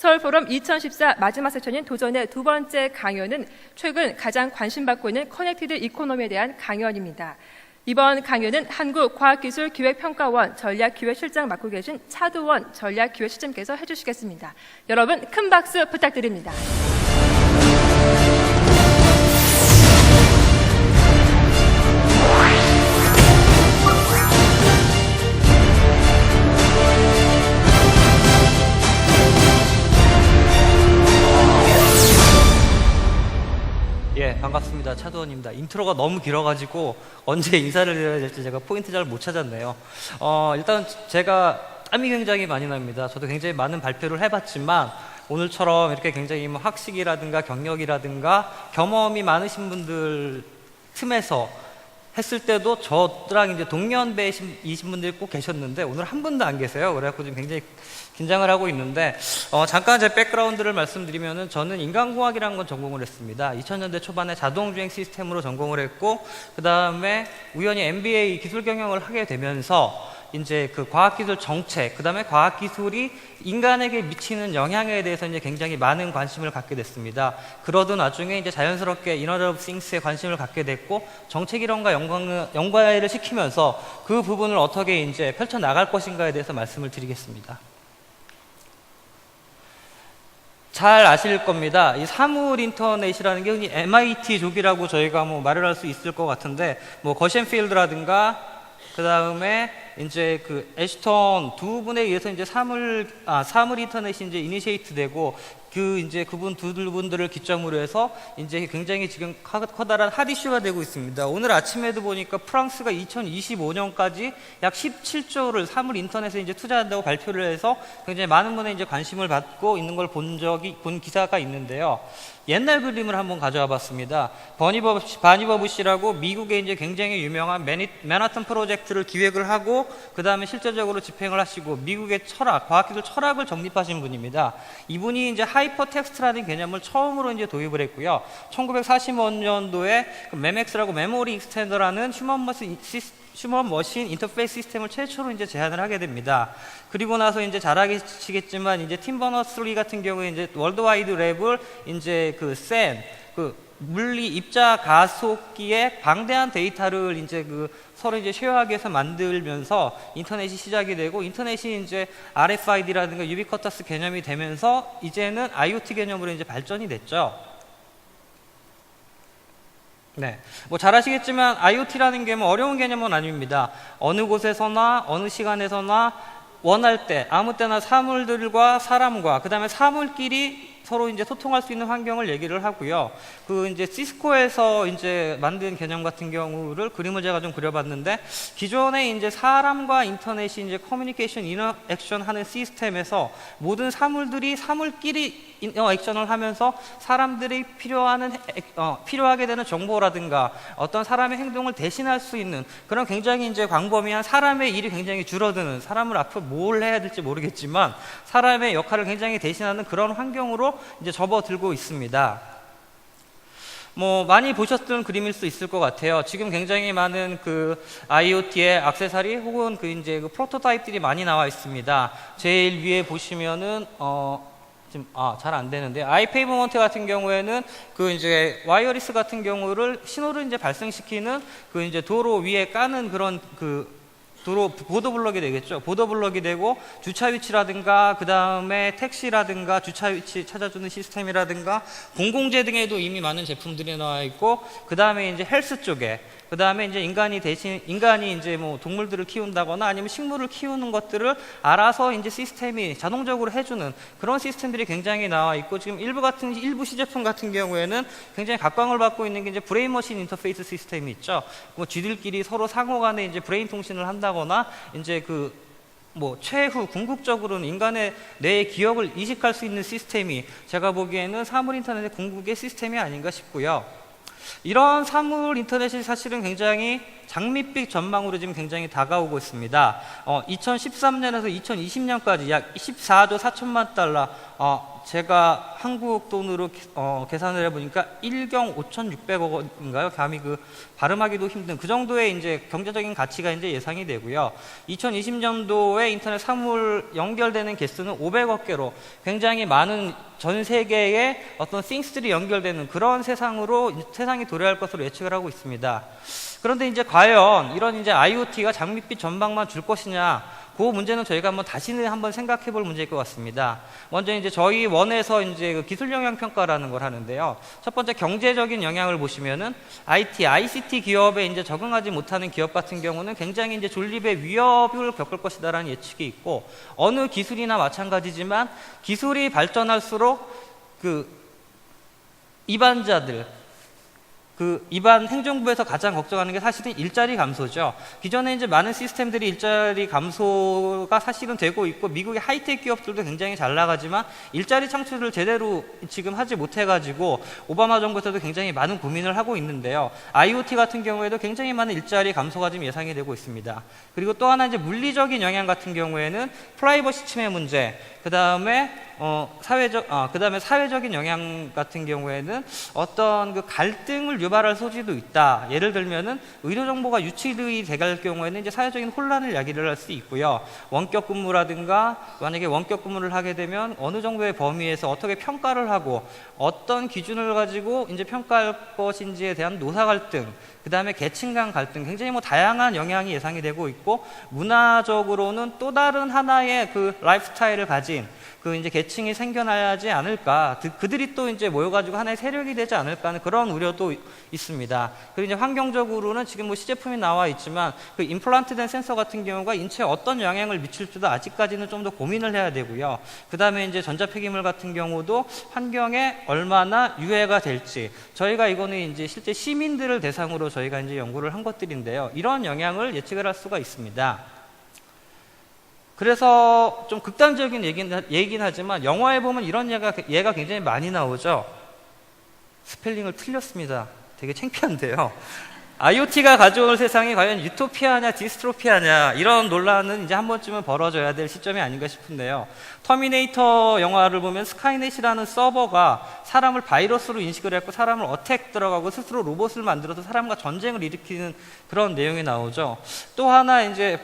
서울포럼 2014 마지막 세션인 도전의 두 번째 강연은 최근 가장 관심받고 있는 커넥티드 이코노미에 대한 강연입니다. 이번 강연은 한국과학기술기획평가원 전략기획실장 맡고 계신 차두원 전략기획실장께서 해주시겠습니다. 여러분 큰 박수 부탁드립니다. 예, 반갑습니다. 차두원입니다. 인트로가 너무 길어가지고 언제 인사를 드려야 될지 제가 포인트 잘 못 찾았네요. 일단 제가 땀이 굉장히 많이 납니다. 저도 굉장히 많은 발표를 해봤지만 오늘처럼 이렇게 굉장히 뭐 학식이라든가 경력이라든가 경험이 많으신 분들 틈에서 했을 때도 저랑 이제 동년배이신 분들이 꼭 계셨는데 오늘 한 분도 안 계세요. 그래갖고 지금 굉장히 긴장을 하고 있는데 잠깐 제 백그라운드를 말씀드리면은 저는 인간공학이라는 건 전공을 했습니다. 2000년대 초반에 자동주행 시스템으로 전공을 했고 그 다음에 우연히 MBA 기술경영을 하게 되면서 이제 그 과학기술 정책, 그 다음에 과학기술이 인간에게 미치는 영향에 대해서 이제 굉장히 많은 관심을 갖게 됐습니다. 그러던 와중에 이제 자연스럽게 인터넷 오브 싱스에 관심을 갖게 됐고 정책이론과 연관을 시키면서 그 부분을 어떻게 이제 펼쳐 나갈 것인가에 대해서 말씀을 드리겠습니다. 잘 아실 겁니다. 이 사물 인터넷이라는 게 흔히 MIT족이라고 저희가 뭐 말을 할 수 있을 것 같은데 뭐 거센필드라든가 그 다음에 이제 그 애쉬턴 두 분에 의해서 이제 사물 인터넷이 이제 이니시에이트 되고 이제 그분 두 분들을 기점으로 해서 이제 굉장히 지금 커다란 핫 이슈가 되고 있습니다. 오늘 아침에도 보니까 프랑스가 2025년까지 약 17조를 사물 인터넷에 이제 투자한다고 발표를 해서 굉장히 많은 분의 이제 관심을 받고 있는 걸 본 기사가 있는데요. 옛날 그림을 한번 가져와 봤습니다. 바니버부시라고 미국의 이제 굉장히 유명한 맨하튼 프로젝트를 기획을 하고 그 다음에 실제적으로 집행을 하시고 미국의 과학기술 철학을 정립하신 분입니다. 이분이 이제 하이퍼텍스트라는 개념을 처음으로 이제 도입을 했고요. 1945년도에 그 MEMX라고 메모리 익스텐더라는 휴먼 머신 인터페이스 시스템을 최초로 이제 제안을 하게 됩니다. 그리고 나서 이제 잘 아시겠지만 이제 팀 버너스-리 같은 경우에 이제 월드와이드 랩을 이제 물리 입자 가속기에 방대한 데이터를 이제 서로 이제 쉐어하기 위해서 만들면서 인터넷이 시작이 되고 인터넷이 이제 RFID라든가 유비쿼터스 개념이 되면서 이제는 IoT 개념으로 이제 발전이 됐죠. 네, 뭐 잘 아시겠지만 IoT라는 게 뭐 어려운 개념은 아닙니다. 어느 곳에서나 어느 시간에서나 원할 때 아무 때나 사물들과 사람과 그 다음에 사물끼리 서로 이제 소통할 수 있는 환경을 얘기를 하고요. 이제 시스코에서 이제 만든 개념 같은 경우를 그림을 제가 좀 그려봤는데 기존에 이제 사람과 인터넷이 이제 커뮤니케이션 인터액션 하는 시스템에서 모든 사물들이 사물끼리 인터액션을 하면서 사람들이 필요하게 되는 정보라든가 어떤 사람의 행동을 대신할 수 있는 그런 굉장히 이제 광범위한 사람의 일이 굉장히 줄어드는 사람을 앞으로 뭘 해야 될지 모르겠지만 사람의 역할을 굉장히 대신하는 그런 환경으로 이제 접어들고 있습니다. 뭐 많이 보셨던 그림일 수 있을 것 같아요. 지금 굉장히 많은 IoT의 액세서리 혹은 이제 프로토타입들이 많이 나와 있습니다. 제일 위에 보시면은 지금 잘 안 되는데 아이페이버먼트 같은 경우에는 이제 와이어리스 같은 경우를 신호를 이제 발생시키는 이제 도로 위에 까는 그런 도로 보도블럭이 되겠죠. 보도블럭이 되고 주차 위치라든가 그 다음에 택시라든가 주차 위치 찾아주는 시스템이라든가 공공재 등에도 이미 많은 제품들이 나와 있고 그 다음에 이제 헬스 쪽에 그 다음에 이제 인간이 이제 뭐 동물들을 키운다거나 아니면 식물을 키우는 것들을 알아서 이제 시스템이 자동적으로 해주는 그런 시스템들이 굉장히 나와 있고 지금 일부 시제품 같은 경우에는 굉장히 각광을 받고 있는 게 이제 브레인 머신 인터페이스 시스템이 있죠. 뭐 쥐들끼리 서로 상호간에 이제 브레인 통신을 한다거나 이제 최후 궁극적으로는 인간의 뇌의 기억을 이식할 수 있는 시스템이 제가 보기에는 사물 인터넷의 궁극의 시스템이 아닌가 싶고요. 이런 사물 인터넷이 사실은 굉장히 장밋빛 전망으로 지금 굉장히 다가오고 있습니다. 2013년에서 2020년까지 약 14조 4천만 달러, 제가 한국 돈으로 계산을 해보니까 1경 5,600억 원인가요? 감히 발음하기도 힘든 그 정도의 이제 경제적인 가치가 이제 예상이 되고요. 2020년도에 인터넷 사물 연결되는 개수는 500억 개로 굉장히 많은 전 세계의 어떤 things들이 연결되는 그런 세상이 도래할 것으로 예측을 하고 있습니다. 그런데 이제 과연 이런 이제 IoT가 장밋빛 전망만 줄 것이냐? 그 문제는 저희가 다시는 한번 생각해 볼 문제일 것 같습니다. 먼저 이제 저희 원에서 이제 기술 영향 평가라는 걸 하는데요. 첫 번째 경제적인 영향을 보시면은 ICT 기업에 이제 적응하지 못하는 기업 같은 경우는 굉장히 이제 존립의 위협을 겪을 것이다라는 예측이 있고, 어느 기술이나 마찬가지지만 기술이 발전할수록 입안자들, 입안 행정부에서 가장 걱정하는 게 사실은 일자리 감소죠. 기존에 이제 많은 시스템들이 일자리 감소가 사실은 되고 있고, 미국의 하이테크 기업들도 굉장히 잘 나가지만 일자리 창출을 제대로 지금 하지 못해가지고 오바마 정부에서도 굉장히 많은 고민을 하고 있는데요. IoT 같은 경우에도 굉장히 많은 일자리 감소가 지금 예상이 되고 있습니다. 그리고 또 하나 이제 물리적인 영향 같은 경우에는 프라이버시 침해 문제, 그 다음에 사회적인 영향 같은 경우에는 어떤 갈등을 유발할 소지도 있다. 예를 들면은 의료 정보가 유출이 돼갈 경우에는 이제 사회적인 혼란을 야기를 할 수 있고요. 원격 근무라든가, 만약에 원격 근무를 하게 되면 어느 정도의 범위에서 어떻게 평가를 하고 어떤 기준을 가지고 이제 평가할 것인지에 대한 노사 갈등, 그 다음에 계층 간 갈등, 굉장히 다양한 영향이 예상이 되고 있고, 문화적으로는 또 다른 하나의 라이프 스타일을 가진 이제 계층이 생겨나지 않을까, 그들이 또 이제 모여가지고 하나의 세력이 되지 않을까 하는 그런 우려도 있습니다. 그리고 이제 환경적으로는 지금 시제품이 나와 있지만 임플란트된 센서 같은 경우가 인체에 어떤 영향을 미칠지도 아직까지는 좀 더 고민을 해야 되고요. 그 다음에 이제 전자폐기물 같은 경우도 환경에 얼마나 유해가 될지, 저희가 이거는 이제 실제 시민들을 대상으로 저희가 이제 연구를 한 것들인데요. 이런 영향을 예측을 할 수가 있습니다. 그래서 좀 극단적인 얘기긴 하지만 영화에 보면 이런 예가 굉장히 많이 나오죠. 스펠링을 틀렸습니다. 되게 창피한데요. IoT가 가져올 세상이 과연 유토피아냐 디스트로피아냐, 이런 논란은 이제 한 번쯤은 벌어져야 될 시점이 아닌가 싶은데요. 터미네이터 영화를 보면 스카이넷이라는 서버가 사람을 바이러스로 인식을 했고 사람을 어택 들어가고 스스로 로봇을 만들어서 사람과 전쟁을 일으키는 그런 내용이 나오죠. 또 하나 이제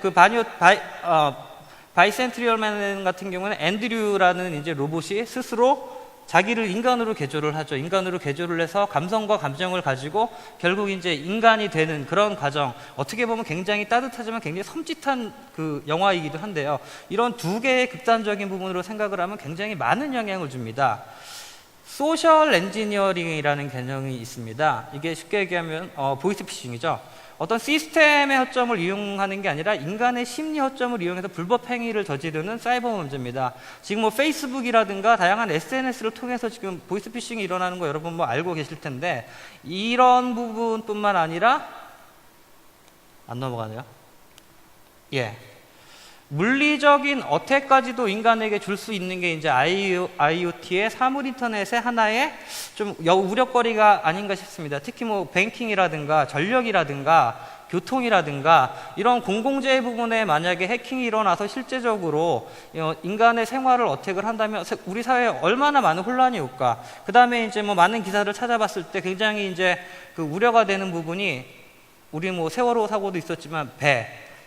바이센트리얼맨 같은 경우는 앤드류라는 이제 로봇이 스스로 자기를 인간으로 개조를 하죠. 인간으로 개조를 해서 감성과 감정을 가지고 결국 이제 인간이 되는 그런 과정, 어떻게 보면 굉장히 따뜻하지만 굉장히 섬찟한 영화이기도 한데요. 이런 두 개의 극단적인 부분으로 생각을 하면 굉장히 많은 영향을 줍니다. 소셜 엔지니어링이라는 개념이 있습니다. 이게 쉽게 얘기하면 보이스피싱이죠. 어떤 시스템의 허점을 이용하는 게 아니라 인간의 심리 허점을 이용해서 불법 행위를 저지르는 사이버 문제입니다. 지금 페이스북이라든가 다양한 SNS를 통해서 지금 보이스피싱이 일어나는 거 여러분 알고 계실 텐데, 이런 부분뿐만 아니라 안 넘어가네요. 물리적인 어택까지도 인간에게 줄 수 있는 게 이제 IoT의 사물 인터넷의 하나의 좀 우려거리가 아닌가 싶습니다. 특히 뱅킹이라든가 전력이라든가 교통이라든가 이런 공공재 부분에 만약에 해킹이 일어나서 실제적으로 인간의 생활을 어택을 한다면 우리 사회에 얼마나 많은 혼란이 올까. 그 다음에 이제 많은 기사를 찾아봤을 때 굉장히 이제 우려가 되는 부분이, 우리 세월호 사고도 있었지만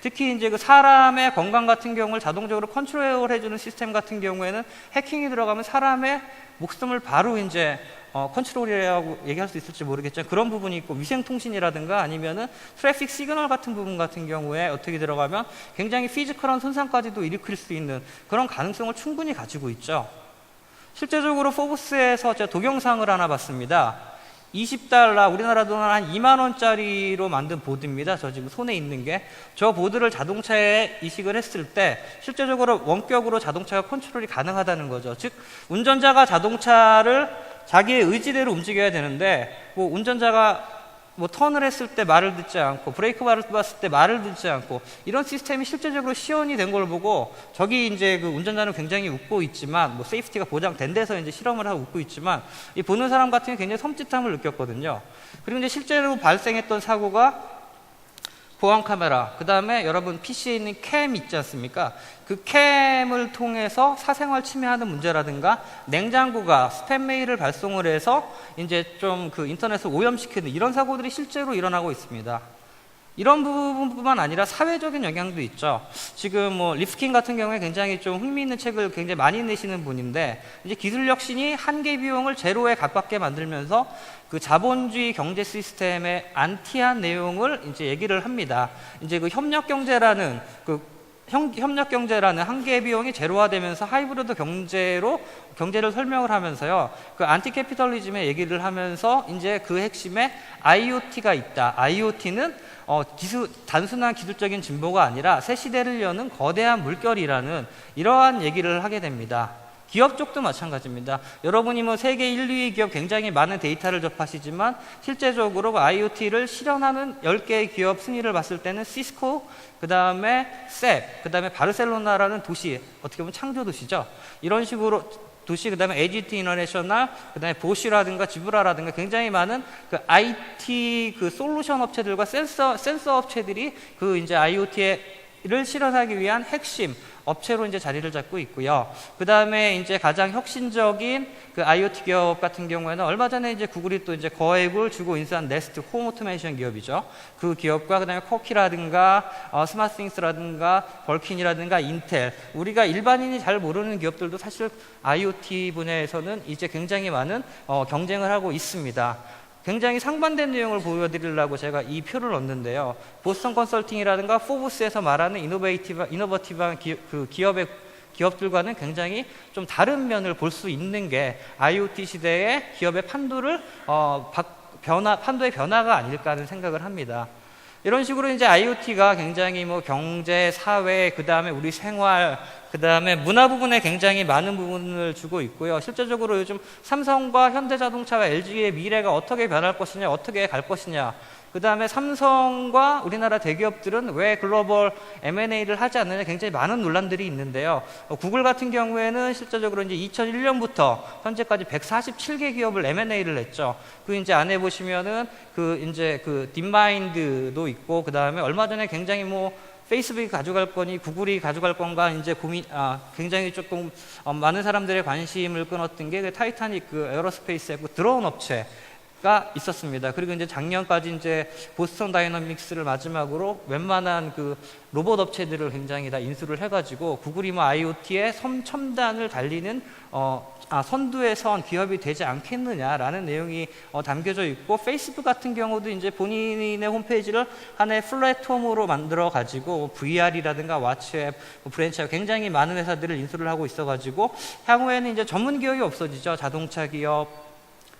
특히 이제 사람의 건강 같은 경우를 자동적으로 컨트롤해주는 시스템 같은 경우에는 해킹이 들어가면 사람의 목숨을 바로 이제 컨트롤이라고 얘기할 수 있을지 모르겠지만 그런 부분이 있고, 위생통신이라든가 아니면은 트래픽 시그널 같은 부분 같은 경우에 어떻게 들어가면 굉장히 피지컬한 손상까지도 일으킬 수 있는 그런 가능성을 충분히 가지고 있죠. 실제적으로 포브스에서 제가 동영상을 하나 봤습니다. $20, 우리나라 돈은 한 2만 원짜리로 만든 보드입니다. 저 지금 손에 있는 게. 저 보드를 자동차에 이식을 했을 때 실제적으로 원격으로 자동차가 컨트롤이 가능하다는 거죠. 즉 운전자가 자동차를 자기의 의지대로 움직여야 되는데, 운전자가 턴을 했을 때 말을 듣지 않고 브레이크 발을 밟았을 때 말을 듣지 않고, 이런 시스템이 실제적으로 시연이 된 걸 보고 저기 이제 운전자는 굉장히 웃고 있지만 세이프티가 보장된 데서 이제 실험을 하고 웃고 있지만 이 보는 사람 같은 경우 굉장히 섬찟함을 느꼈거든요. 그리고 이제 실제로 발생했던 사고가 보안 카메라, 그 다음에 여러분 PC에 있는 캠 있지 않습니까? 그 캠을 통해서 사생활 침해하는 문제라든가 냉장고가 스팸 메일을 발송을 해서 이제 좀 그 인터넷을 오염시키는 이런 사고들이 실제로 일어나고 있습니다. 이런 부분뿐만 아니라 사회적인 영향도 있죠. 지금 뭐 립스킨 같은 경우에 굉장히 좀 흥미있는 책을 굉장히 많이 내시는 분인데, 이제 기술 혁신이 한계 비용을 제로에 가깝게 만들면서 그 자본주의 경제 시스템의 안티한 내용을 이제 얘기를 합니다. 이제 그 협력 경제라는 한계 비용이 제로화되면서 하이브리드 경제를 설명을 하면서요, 그 안티캐피털리즘의 얘기를 하면서 이제 그 핵심에 IoT가 있다. IoT는 단순한 기술적인 진보가 아니라 새 시대를 여는 거대한 물결이라는 이러한 얘기를 하게 됩니다. 기업 쪽도 마찬가지입니다. 여러분이 뭐 세계 1, 2위 기업 굉장히 많은 데이터를 접하시지만 실제적으로 그 IoT를 실현하는 10개의 기업 순위를 봤을 때는 시스코, 그 다음에 셉, 그 다음에 바르셀로나라는 도시, 어떻게 보면 창조 도시죠. 이런 식으로 도시, 그 다음에 AGT 이너내셔널, 그 다음에 보쉬라든가 지브라라든가 굉장히 많은 그 IT 그 솔루션 업체들과 센서 업체들이 그 이제 IoT를 실현하기 위한 핵심 업체로 이제 자리를 잡고 있고요. 그 다음에 이제 가장 혁신적인 그 IoT 기업 같은 경우에는 얼마 전에 이제 구글이 또 이제 거액을 주고 인수한 네스트 홈 오토메이션 기업이죠. 그 기업과 그 다음에 코키라든가 스마트띵스라든가 벌킨이라든가 인텔, 우리가 일반인이 잘 모르는 기업들도 사실 IoT 분야에서는 이제 굉장히 많은 경쟁을 하고 있습니다. 굉장히 상반된 내용을 보여드리려고 제가 이 표를 넣었는데요. 보스턴 컨설팅이라든가 포브스에서 말하는 이노버티브한 기업들과는 굉장히 좀 다른 면을 볼 수 있는 게 IoT 시대의 기업의 판도의 변화가 아닐까 하는 생각을 합니다. 이런 식으로 이제 IoT가 굉장히 뭐 경제, 사회, 그 다음에 우리 생활, 그 다음에 문화 부분에 굉장히 많은 부분을 주고 있고요. 실제적으로 요즘 삼성과 현대자동차와 LG의 미래가 어떻게 변할 것이냐, 어떻게 갈 것이냐, 그 다음에 삼성과 우리나라 대기업들은 왜 글로벌 M&A를 하지 않느냐, 굉장히 많은 논란들이 있는데요. 구글 같은 경우에는 실제적으로 이제 2001년부터 현재까지 147개 기업을 M&A를 했죠. 그 이제 안에 보시면은 그 딥마인드도 있고, 그 다음에 얼마 전에 굉장히 뭐 페이스북이 가져갈 거니 구글이 가져갈 건가 이제 굉장히 조금 많은 사람들의 관심을 끊었던 게 그 타이타닉 그 에어로스페이스의 그 드론 업체가 있었습니다. 그리고 이제 작년까지 이제 보스턴 다이너믹스를 마지막으로 웬만한 그 로봇 업체들을 굉장히 다 인수를 해가지고 구글이 뭐 IoT의 첨단을 달리는 선두에 선 기업이 되지 않겠느냐라는 내용이 담겨져 있고, 페이스북 같은 경우도 이제 본인의 홈페이지를 하나의 플랫폼으로 만들어 가지고 VR이라든가 왓츠앱, 브랜치앱 굉장히 많은 회사들을 인수를 하고 있어 가지고 향후에는 이제 전문 기업이 없어지죠. 자동차 기업,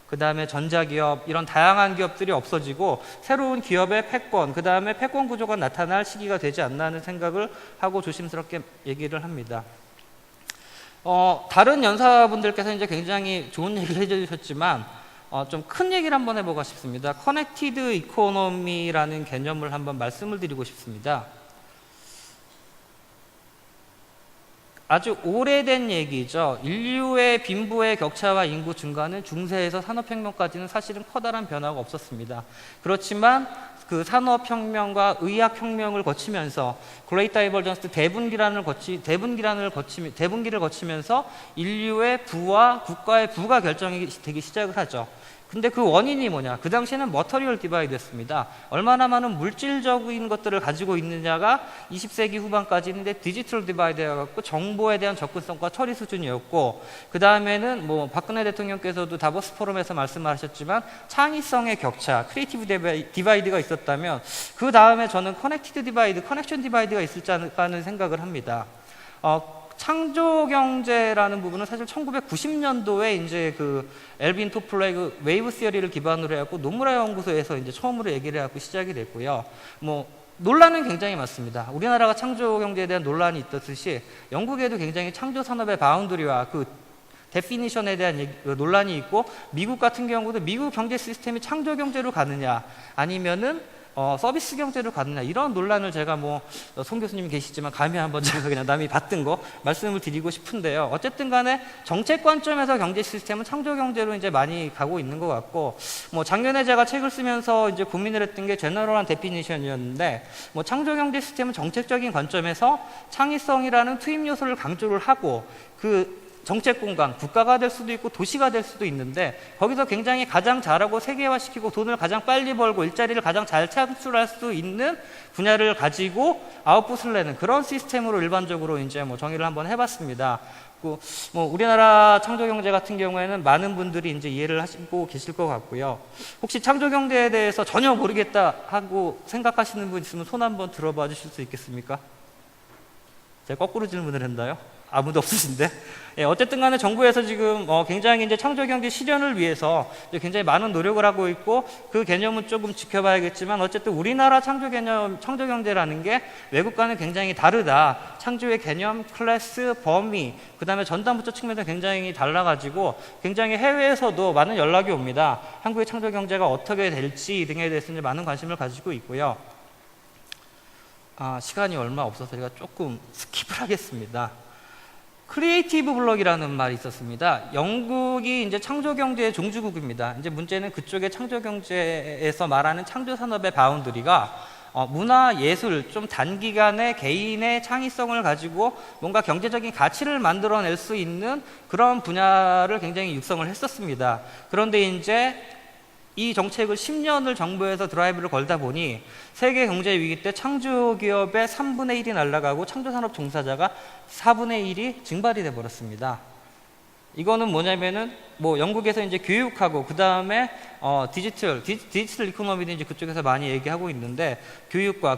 그 다음에 전자기업, 이런 다양한 기업들이 없어지고 새로운 기업의 패권, 그 다음에 패권 구조가 나타날 시기가 되지 않나 하는 생각을 하고 조심스럽게 얘기를 합니다. 다른 연사분들께서 이제 굉장히 좋은 얘기를 해주셨지만 좀 큰 얘기를 한번 해보고 싶습니다. 커넥티드 이코노미라는 개념을 한번 말씀을 드리고 싶습니다. 아주 오래된 얘기죠. 인류의 빈부의 격차와 인구 증가는 중세에서 산업혁명까지는 사실은 커다란 변화가 없었습니다. 그렇지만 그 산업혁명과 의학혁명을 거치면서 그레이트 다이버전스 대분기를 거치면서 인류의 부와 국가의 부가 결정이 되기 시작을 하죠. 근데 그 원인이 뭐냐? 그 당시에는 머터리얼 디바이드였습니다. 얼마나 많은 물질적인 것들을 가지고 있느냐가 20세기 후반까지는 디지털 디바이드여갖고 정보에 대한 접근성과 처리 수준이었고, 그 다음에는 뭐 박근혜 대통령께서도 다보스 포럼에서 말씀하셨지만 창의성의 격차, 크리에이티브 디바이드가 있었다면, 그 다음에 저는 커넥티드 디바이드, 커넥션 디바이드가 있을지 않을까 하는 생각을 합니다. 창조 경제라는 부분은 사실 1990년도에 이제 그 엘빈 토플러의 그 웨이브 시어리를 기반으로 해갖고 노무라 연구소에서 이제 처음으로 얘기를 해갖고 시작이 됐고요. 뭐 논란은 굉장히 많습니다. 우리나라가 창조 경제에 대한 논란이 있듯이 영국에도 굉장히 창조 산업의 바운더리와 그 데피니션에 대한 논란이 있고, 미국 같은 경우도 미국 경제 시스템이 창조 경제로 가느냐, 아니면은 서비스 경제로 가느냐 이런 논란을 제가 송 교수님 계시지만 감히 한번 제가 그냥 남이 봤던 거 말씀을 드리고 싶은데요. 어쨌든 간에 정책 관점에서 경제 시스템은 창조 경제로 이제 많이 가고 있는 것 같고, 작년에 제가 책을 쓰면서 이제 고민을 했던 게 제너럴한 데피니션이었는데, 창조 경제 시스템은 정책적인 관점에서 창의성이라는 투입 요소를 강조를 하고, 그 정책 공간, 국가가 될 수도 있고 도시가 될 수도 있는데, 거기서 굉장히 가장 잘하고 세계화시키고 돈을 가장 빨리 벌고 일자리를 가장 잘 창출할 수 있는 분야를 가지고 아웃풋을 내는 그런 시스템으로 일반적으로 이제 정의를 한번 해봤습니다. 우리나라 창조 경제 같은 경우에는 많은 분들이 이제 이해를 하시고 계실 것 같고요. 혹시 창조 경제에 대해서 전혀 모르겠다 하고 생각하시는 분 있으면 손 한번 들어봐 주실 수 있겠습니까? 제가 거꾸로 질문을 했나요? 아무도 없으신데? 예, 어쨌든 간에 정부에서 지금 굉장히 이제 창조 경제 실현을 위해서 굉장히 많은 노력을 하고 있고, 그 개념은 조금 지켜봐야겠지만, 어쨌든 우리나라 창조 경제라는 게 외국과는 굉장히 다르다. 창조의 개념, 클래스, 범위, 그 다음에 전담부처 측면에서 굉장히 달라가지고 굉장히 해외에서도 많은 연락이 옵니다. 한국의 창조 경제가 어떻게 될지 등에 대해서 이제 많은 관심을 가지고 있고요. 시간이 얼마 없어서 제가 조금 스킵을 하겠습니다. 크리에이티브 블록이라는 말이 있었습니다. 영국이 이제 창조 경제의 종주국입니다. 이제 문제는 그쪽의 창조 경제에서 말하는 창조 산업의 바운더리가 문화, 예술, 좀 단기간에 개인의 창의성을 가지고 뭔가 경제적인 가치를 만들어낼 수 있는 그런 분야를 굉장히 육성을 했었습니다. 그런데 이제 이 정책을 10년을 정부에서 드라이브를 걸다 보니 세계 경제 위기 때 창조 기업의 3분의 1이 날아가고 창조 산업 종사자가 4분의 1이 증발이 돼 버렸습니다. 이거는 뭐냐면은 영국에서 이제 교육하고 그 다음에 디지털 이코노미도 이제 그쪽에서 많이 얘기하고 있는데, 교육과